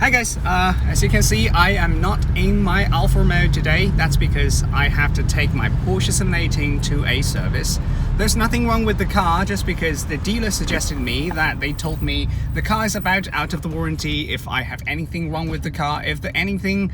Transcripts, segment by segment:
Hi guys, as you can see, I am not in my Alpha mode today. That's because I have to take my Porsche 718 to a service. There's nothing wrong with the car, just because the dealer suggested me that they told me the car is about out of the warranty. If I have anything wrong with the car, if anything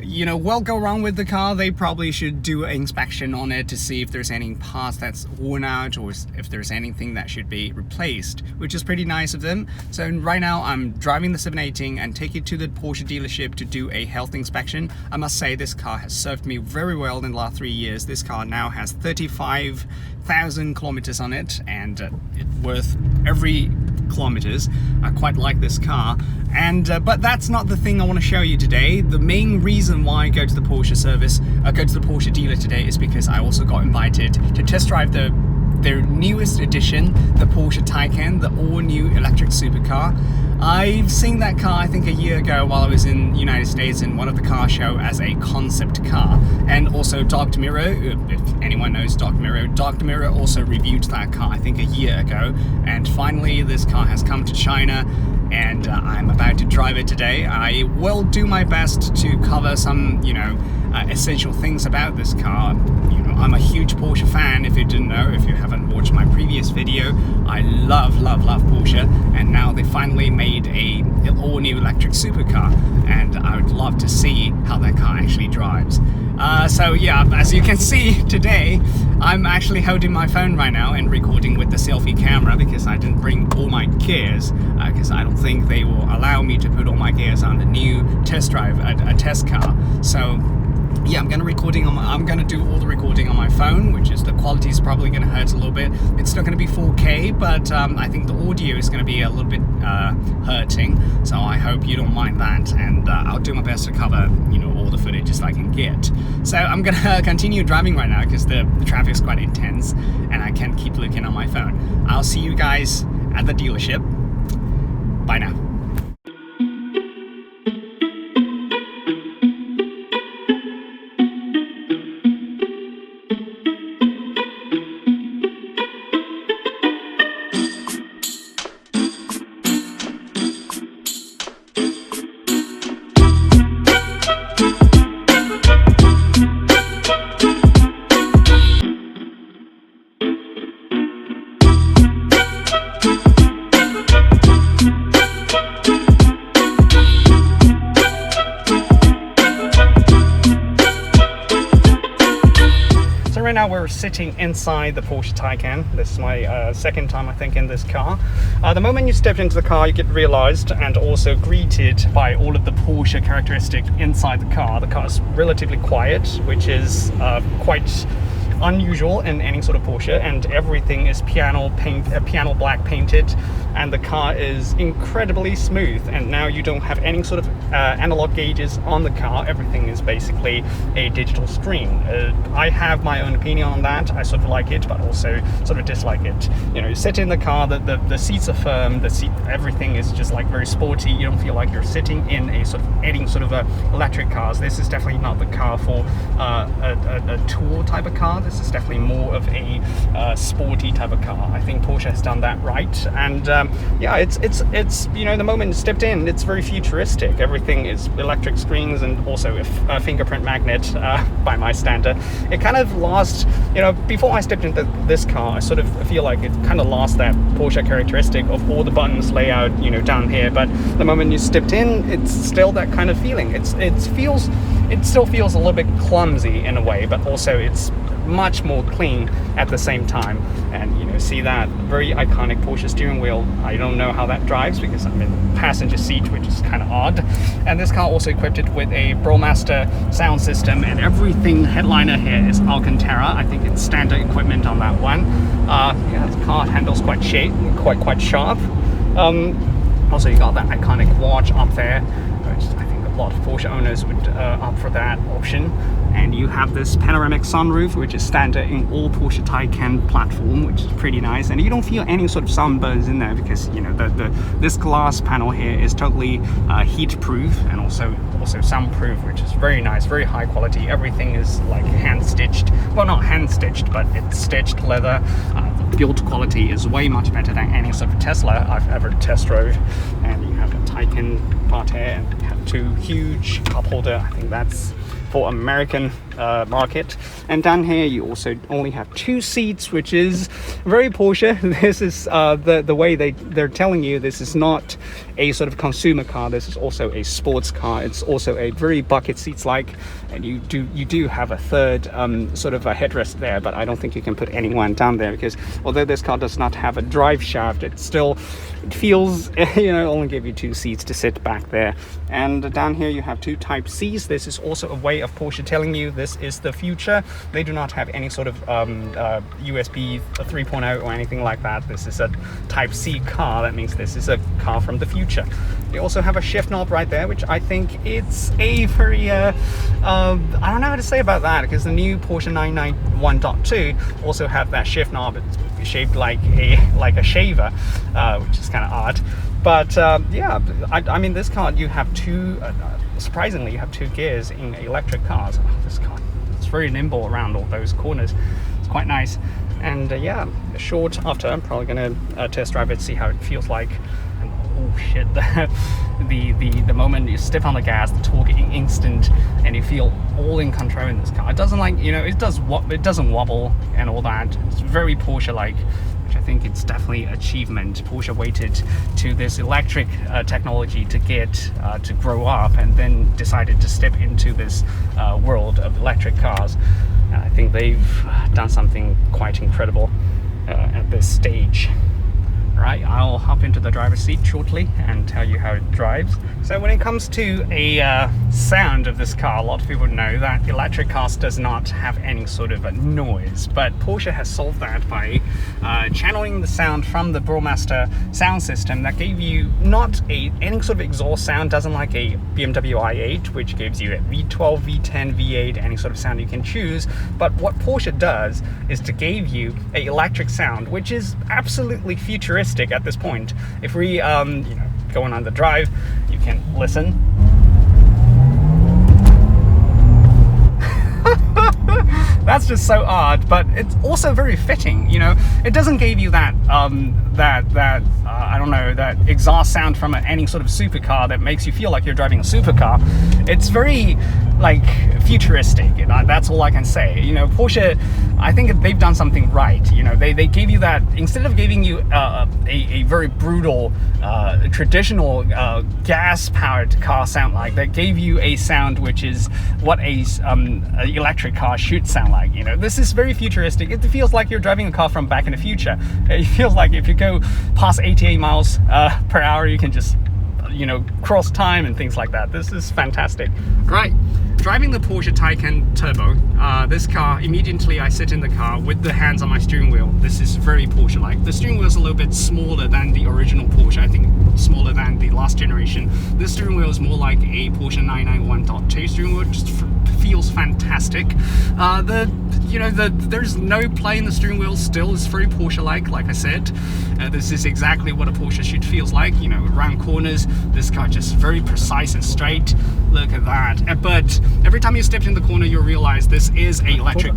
will go wrong with the car, they probably should do an inspection on it to see if there's any parts that's worn out or if there's anything that should be replaced, which is pretty nice of them. So right now I'm driving the 718 and take it to the Porsche dealership to do a health inspection. I must say this car has served me very well in the last 3 years. This car now has 35,000 kilometers on it, and it's worth every kilometers. I quite like this car, and but that's not the thing I want to show you today. The main reason why I go to the Porsche service, go to the Porsche dealer today, is because I also got invited to test drive their newest edition, the Porsche Tycan, the all-new electric supercar. I've seen that car, I think, a year ago while I was in the United States in one of the car show as a concept car. And also Dr. Miro, if anyone knows Dr. Miro also reviewed that car, I think, a year ago. And finally, this car has come to China, and I'm about to drive it today. I will do my best to cover some, essential things about this car. I'm a huge Porsche fan, if you didn't know, if you haven't watched my previous video. I love Porsche, and now they finally made a all-new electric supercar, and I would love to see how that car actually drives. So yeah, as you can see today, I'm actually holding my phone right now and recording with the selfie camera because I didn't bring all my gears, because I don't think they will allow me to put all my gears on the new test drive, a test car. So yeah, I'm gonna do all the recording on my phone, which is, the quality is probably gonna hurt a little bit. It's not gonna be 4K, but I think the audio is gonna be a little bit hurting. So I hope you don't mind that, and I'll do my best to cover all the footage as I can get. So I'm gonna continue driving right now because the traffic is quite intense, and I can't keep looking on my phone. I'll see you guys at the dealership. Bye now. Right now we're sitting inside the Porsche Tycan. This is my second time, I think, in this car. The moment you step into the car, you get realized and also greeted by all of the Porsche characteristics inside the car. The car is relatively quiet, which is quite unusual in any sort of Porsche, and everything is piano black painted, and the car is incredibly smooth. And now you don't have any sort of analog gauges on the car. Everything is basically a digital screen. I have my own opinion on that. I sort of like it, but also sort of dislike it. You sit in the car, the seats are firm, everything is just like very sporty. You don't feel like you're sitting in any sort of electric cars. This is definitely not the car for a tour type of car. This is definitely more of a sporty type of car. I think Porsche has done that right, and yeah, it's the moment you stepped in, it's very futuristic. Everything is electric screens and also a fingerprint magnet by my standard. It kind of lost, before I stepped into this car, I sort of feel like it kind of lost that Porsche characteristic of all the buttons layout, down here. But the moment you stepped in, it's still that kind of feeling. It still feels a little bit clumsy in a way, but also it's much more clean at the same time. And see that very iconic Porsche steering wheel. I don't know how that drives because I'm in the passenger seat, which is kind of odd. And this car also equipped it with a Bromaster sound system, and everything headliner here is Alcantara. I think it's standard equipment on that one. Yeah, the car handles quite sharp. Also, you got that iconic watch up there, which I think a lot of Porsche owners would opt for that option. And you have this panoramic sunroof, which is standard in all Porsche Tycan platform, which is pretty nice. And you don't feel any sort of sunburns in there because this glass panel here is totally heat proof and also soundproof, which is very nice, very high quality. Everything is like hand stitched. Well, not hand stitched, but it's stitched leather. The build quality is way much better than any sort of Tesla I've ever test drove. And you have the Tycan part here, and you have 2 huge cup holder. I think that's for American market. And down here you also only have 2 seats, which is very Porsche. This is the way they're telling you this is not a sort of consumer car. This is also a sports car. It's also a very bucket seats like, and you do have a third sort of a headrest there, but I don't think you can put anyone down there, because although this car does not have a drive shaft, it feels only give you 2 seats to sit back there. And down here you have 2 Type Cs. This is also a way of Porsche telling you this is the future. They do not have any sort of USB 3.0 or anything like that. This is a Type C car. That means this is a car from the future. They also have a shift knob right there, which I think it's a very I don't know how to say about that, because the new Porsche 991.2 also have that shift knob. It's shaped like a shaver, which is kind of odd. But yeah, I mean, this car, you have 2 surprisingly, you have 2 gears in electric cars. This car, it's very nimble around all those corners. It's quite nice. And yeah, short after, I'm probably gonna test drive it, see how it feels like. And oh shit, the moment you step on the gas, the torque instant, and you feel all in control in this car. It doesn't it doesn't wobble and all that. It's very Porsche-like. I think it's definitely achievement. Porsche waited to this electric technology to get to grow up, and then decided to step into this world of electric cars. And I think they've done something quite incredible at this stage. Right, I'll hop into the driver's seat shortly and tell you how it drives. So when it comes to a sound of this car, a lot of people know that electric cars does not have any sort of a noise, but Porsche has solved that by channeling the sound from the Burmester sound system that gave you not any sort of exhaust sound, doesn't like a BMW i8, which gives you a V12, V10, V8, any sort of sound you can choose. But what Porsche does is to give you an electric sound, which is absolutely futuristic at this point. If we going on the drive, you can listen. That's just so odd, but it's also very fitting. It doesn't give you that I don't know, that exhaust sound from any sort of supercar that makes you feel like you're driving a supercar. It's very futuristic, that's all I can say. Porsche, I think they've done something right. They gave you that, instead of giving you a very brutal traditional gas-powered car sound like, they gave you a sound which is what a electric car should sound like. This is very futuristic. It feels like you're driving a car from back in the future. It feels like if you go past 88 miles per hour, you can just cross time and things like that. This is fantastic. Right, driving the Porsche Tycan Turbo, this car, immediately I sit in the car with the hands on my steering wheel. This is very Porsche-like. The steering wheel is a little bit smaller than the original Porsche, I think smaller than the last generation. This steering wheel is more like a Porsche 991.2 steering wheel. Just feels fantastic. There's no play in the steering wheel. Still, it's very Porsche-like. Like I said, this is exactly what a Porsche should feels like. Around corners, this car just very precise and straight. Look at that. But every time you step in the corner, you'll realize this is a electric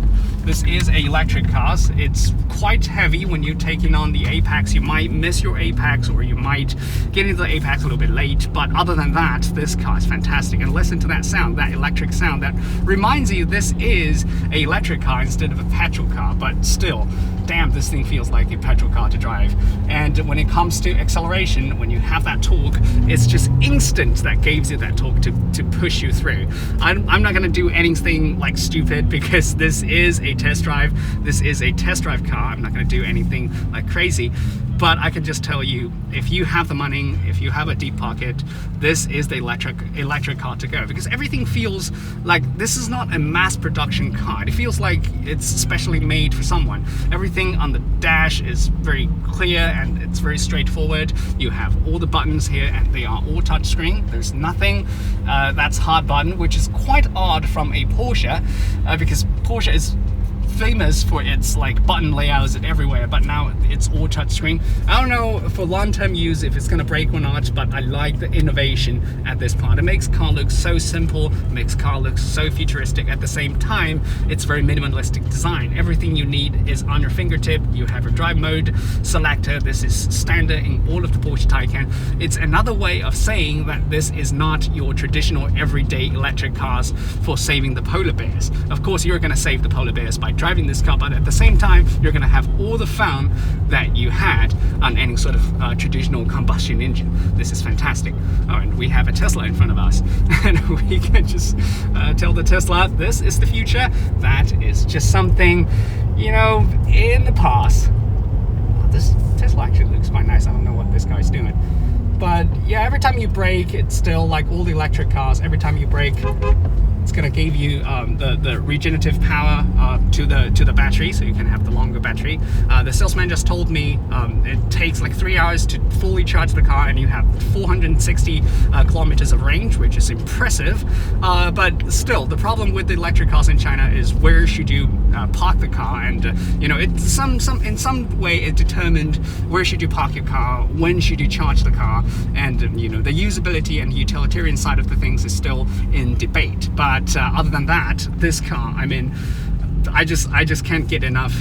car. It's quite heavy. When you're taking on the apex, you might miss your apex, or you might get into the apex a little bit late. But other than that, this car is fantastic. And listen to that sound, that electric sound that reminds you this is an electric car instead of a petrol car. But still, damn, this thing feels like a petrol car to drive. And when it comes to acceleration, when you have that torque, it's just instant that gives you that torque to push you through. I'm not going to do anything like stupid, because this is a test drive. This is a test drive car. I'm not going to do anything like crazy. But I can just tell you, if you have the money, if you have a deep pocket, this is the electric car to go, because everything feels like this is not a mass production car. It feels like it's specially made for someone. Everything on the dash is very clear and it's very straightforward. You have all the buttons here and they are all touchscreen. There's nothing that's hard button, which is quite odd from a Porsche, because Porsche is famous for its like button layouts everywhere, but now it's all touchscreen. I don't know for long-term use if it's gonna break or not, but I like the innovation at this part. It makes car look so simple, makes car look so futuristic. At the same time, it's very minimalistic design. Everything you need is on your fingertip. You have your drive mode selector. This is standard in all of the Porsche Tycan. It's another way of saying that this is not your traditional everyday electric cars for saving the polar bears. Of course, you're going to save the polar bears by driving this car, but at the same time, you're going to have all the fun that you had on any sort of traditional combustion engine. This is fantastic. Oh, and we have a Tesla in front of us, and we can just tell the Tesla this is the future. That is just something, you know, in the past. Oh, this Tesla actually looks quite nice. I don't know what this guy's doing. But yeah, every time you brake, it's still like all the electric cars. Every time you brake, it's gonna give you the regenerative power to the battery, so you can have the longer battery. The salesman just told me it takes like 3 hours to fully charge the car, and you have 460 kilometers of range, which is impressive. But still, the problem with the electric cars in China is where should you park the car, and you know, it's in some way it determined where should you park your car, when should you charge the car, and you know, the usability and utilitarian side of the things is still in debate. But other than that, this car, I mean, I just can't get enough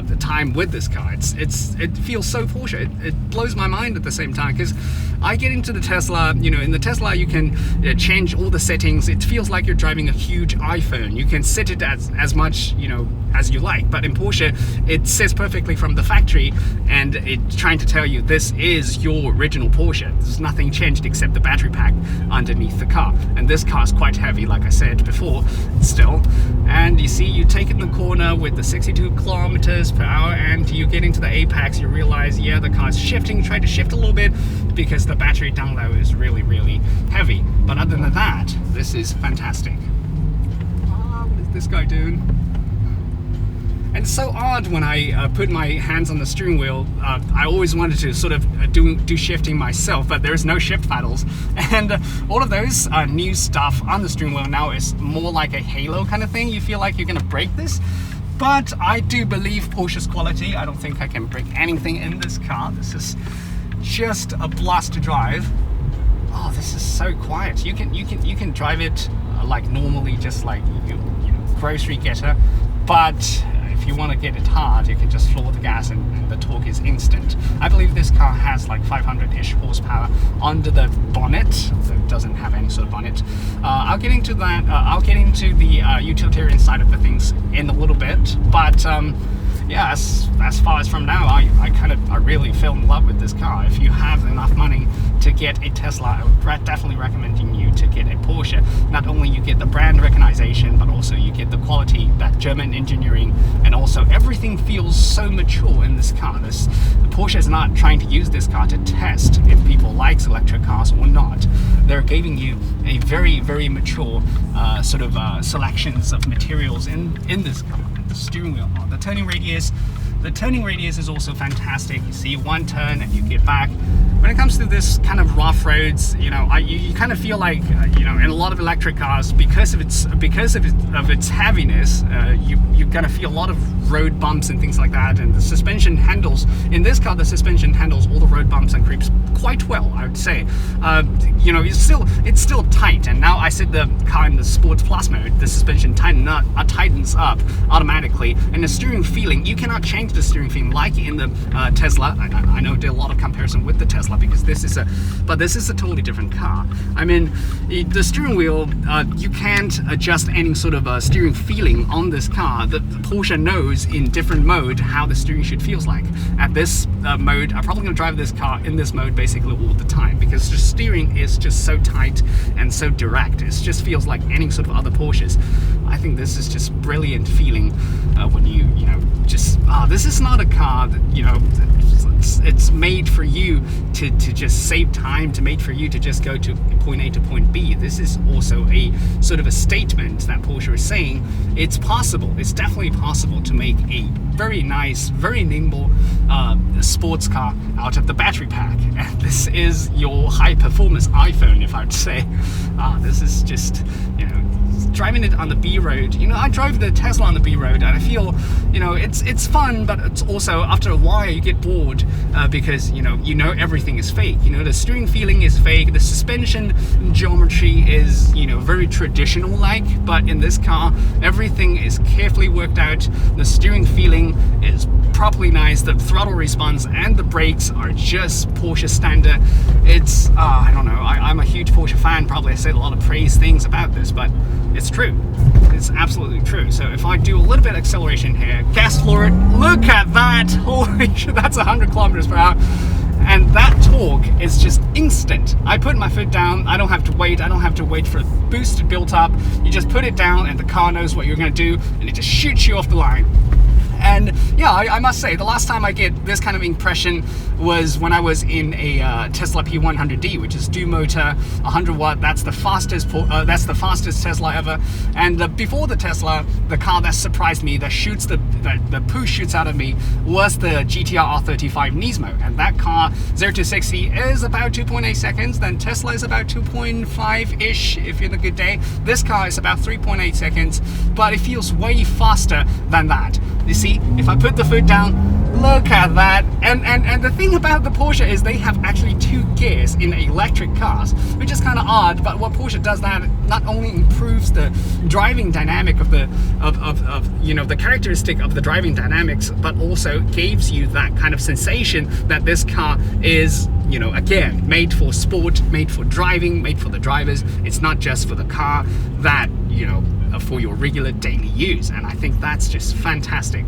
the time with this car. It feels so Porsche. It blows my mind at the same time, because I get into the Tesla. You know, in the Tesla you can change all the settings. It feels like you're driving a huge iPhone. You can set it as much, you know, as you like. But in Porsche, it sits perfectly from the factory, and it's trying to tell you this is your original Porsche. There's nothing changed except the battery pack underneath the car. And this car is quite heavy, like I said before, still. And you see, you take it in the corner with the 62 kilometers per hour, and you get into the apex, you realize, yeah, the car's shifting. Try to shift a little bit because the battery down low is really, really heavy. But other than that, this is fantastic. What is this guy doing? And it's so odd when I put my hands on the steering wheel. I always wanted to sort of do shifting myself, but there's no shift paddles. And all of those new stuff on the steering wheel now is more like a halo kind of thing. You feel like you're going to break this. But I do believe Porsche's quality. I don't think I can break anything in this car. This is just a blast to drive. Oh, this is so quiet. You can drive it like normally, just like you know, grocery getter. But if you want to get it hard, you can just floor the gas, and the torque is instant. I believe this car has like 500-ish horsepower under the bonnet, so it doesn't have any sort of bonnet. I'll get into that. I'll get into the utilitarian side of the things in a little bit. But yeah, as far as from now, I really fell in love with this car. If you have enough money to get a Tesla, I would definitely recommending you to get a Porsche. Not only you get the brand recognition, but also you get the quality, that German engineering, and also everything feels so mature in this car. The Porsche is not trying to use this car to test if people like electric cars or not. They're giving you a very, very mature sort of selections of materials in this car. The steering wheel, the turning radius. The turning radius is also fantastic. You see one turn and you get back. When it comes to this kind of rough roads, you know, you kind of feel like, you know, in a lot of electric cars, because of its heaviness, you're gonna feel a lot of road bumps and things like that. And the suspension handles in this car, the suspension handles all the road bumps and creeps quite well, I would say. You know, it's still tight. And now I set the car in the Sports Plus mode. The suspension tightens up automatically, and the steering feeling, you cannot change the steering feeling like in the Tesla. I know I did a lot of comparison with the Tesla, because this is a totally different car. I mean, the steering wheel, you can't adjust any sort of steering feeling on this car. The Porsche knows in different mode how the steering should feels like. At this mode, I'm probably going to drive this car in this mode basically all the time, because the steering is just so tight and so direct. It just feels like any sort of other Porsches. I think this is just brilliant feeling when you know, just this is not a car that, you know, it's made for you to just save time, made for you to just go to point A to point B. This is also a sort of a statement that Porsche is saying it's possible, it's definitely possible to make a very nice, very nimble sports car out of the battery pack. And this is your high performance iPhone, if I would say. This is just, you know, driving it on the B road, you know, I drove the Tesla on the B road, and I feel, you know, it's fun, but it's also after a while you get bored because you know everything is fake. You know, the steering feeling is fake, the suspension geometry is, you know, very traditional like, but in this car everything is carefully worked out. The steering feeling is properly nice, the throttle response and the brakes are just Porsche standard. It's I don't know, I'm a huge Porsche fan, probably I said a lot of praise things about this, but it's true. It's absolutely true. So if I do a little bit of acceleration here, gas floor it, look at that, holy shit, that's 100 kilometers per hour. And that torque is just instant. I put my foot down, I don't have to wait for a boost to build up. You just put it down and the car knows what you're gonna do, and it just shoots you off the line. And yeah, I must say, the last time I get this kind of impression was when I was in a Tesla P100D, which is dual motor, 100 watt. That's the fastest Tesla ever. And before the Tesla, the car that surprised me, that shoots the poo shoots out of me, was the GTR R35 Nismo. And that car, 0 to 60, is about 2.8 seconds. Then Tesla is about 2.5-ish if you're in a good day. This car is about 3.8 seconds, but it feels way faster than that. You see, if I put the foot down, look at that. And the thing about the Porsche is they have actually 2 gears in electric cars, which is kind of odd, but what Porsche does that not only improves the driving dynamic of the you know, the characteristic of the driving dynamics, but also gives you that kind of sensation that this car is, you know, again, made for sport, made for driving, made for the drivers. It's not just for the car that, you know, for your regular daily use. And I think that's just fantastic.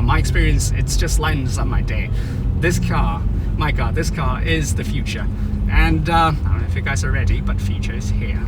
My experience, it's just lightens up my day. This car, my God, this car is the future. And I don't know if you guys are ready, but future is here.